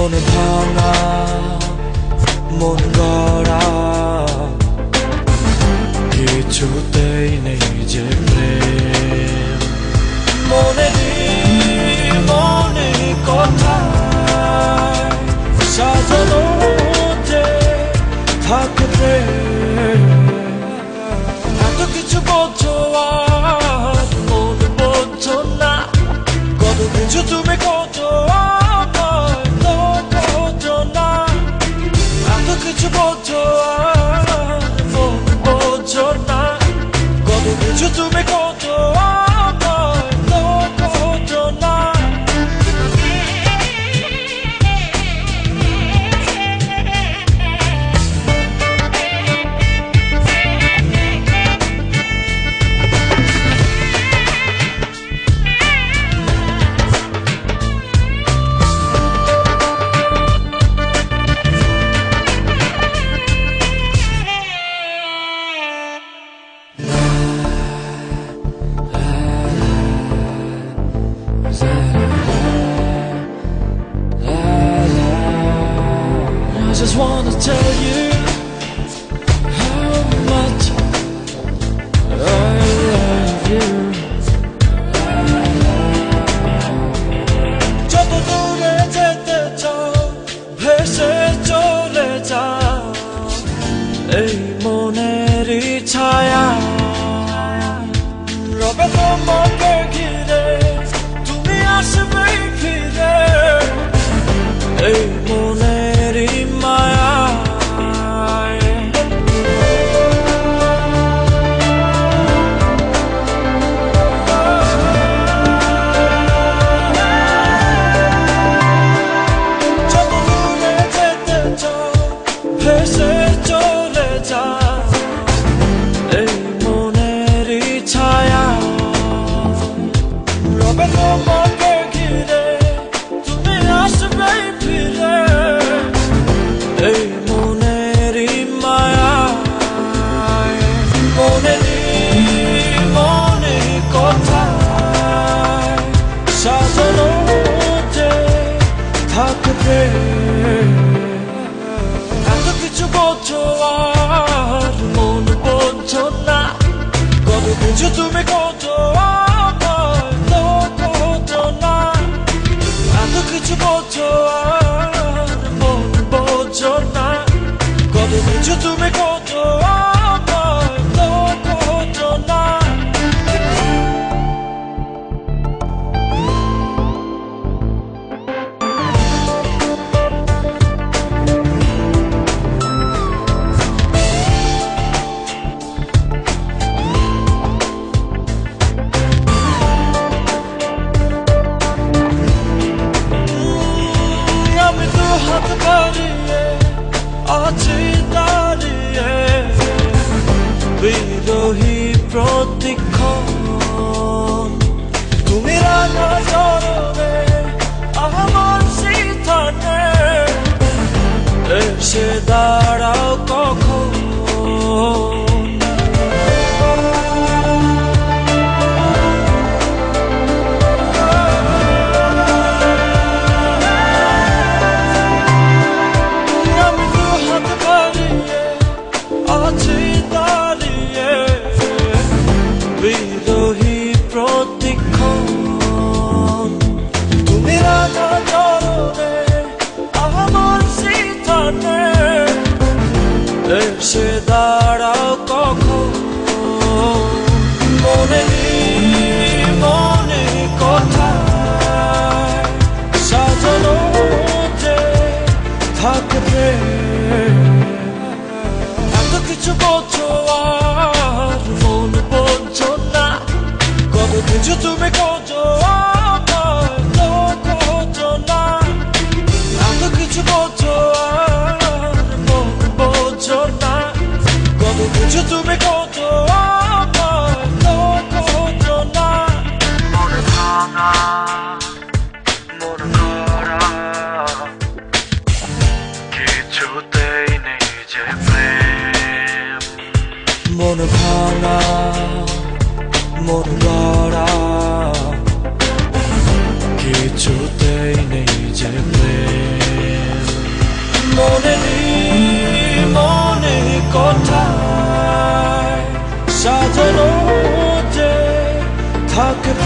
মনে ভাঙা মন গড়া কিছুতেই নেই যে প্রেম মনে কথা সাজানো যে থাকে প্রেম এত কিছু বোঝো আর মন বোঝো না কত কিছু তুমি খোঁজো খোঁজো না এত কিছু বোঝো আর মন বোঝো না কত কিছু তুমি খোঁজো খোঁজো না I just wanna tell you how much I love you. যত দূরে যেতে চাও ভেসে চলে যাও এই মনেরই ছায়া রবে তোমাকে ঘিরে তুমি আসবেই ফিরে এই মনেরই মায়া যত দূরে যেতে চাও ভেসে চলে যাও এই মনেরই ছায়া রবে তোমাকে ঘিরে তুমি আসবেই ফিরে এই মনেরই মায়া মনে কথা সাজানো যে থাকে প্রেম এত কিছু বোঝো আর মন বোঝো না কত কিছু তুমি খোঁজো খোঁজো না এত কিছু বোঝো আর মন বোঝো না কত কিছু তুমি খোঁজো খোঁজো না আমি তো হাত বাড়িয়ে আছি দাঁড়িয়ে বিরোহী প্রতিক্ষণ তুমি রাঙা চরণে আমার সিথানে এসে দাঁড়াও কখন আছি দাঁড়িয়ে বিরোহী প্রতিক্ষণ তুমি রাঙা চরণে আমার সিথানে এসে দাঁড়াও কখন মনে কথা সাজানো যে থাকে প্রেম এত কিছু বোঝো আর মন বোঝো না কত কিছু তুমি খোঁজো খোঁজো না এত কিছু বোঝো আর মন বোঝো না কত কিছু তুমি খোঁজো খোঁজো না মনে ভাঙা মন গড়া কিছুতেই নেই যে প্রেম মন ভাঙা মন গড়া কিছুতেই নেই যে প্রেম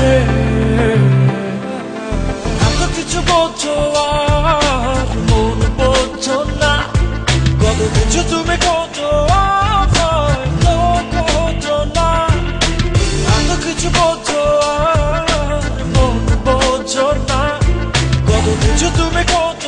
রে এত কিছু বোঝো আর মন বোঝো না কত কিছু তুমি খোঁজো হয়তো খোঁজো না এত কিছু বোঝো আর মন বোঝো না কত কিছু তুমি খোঁজো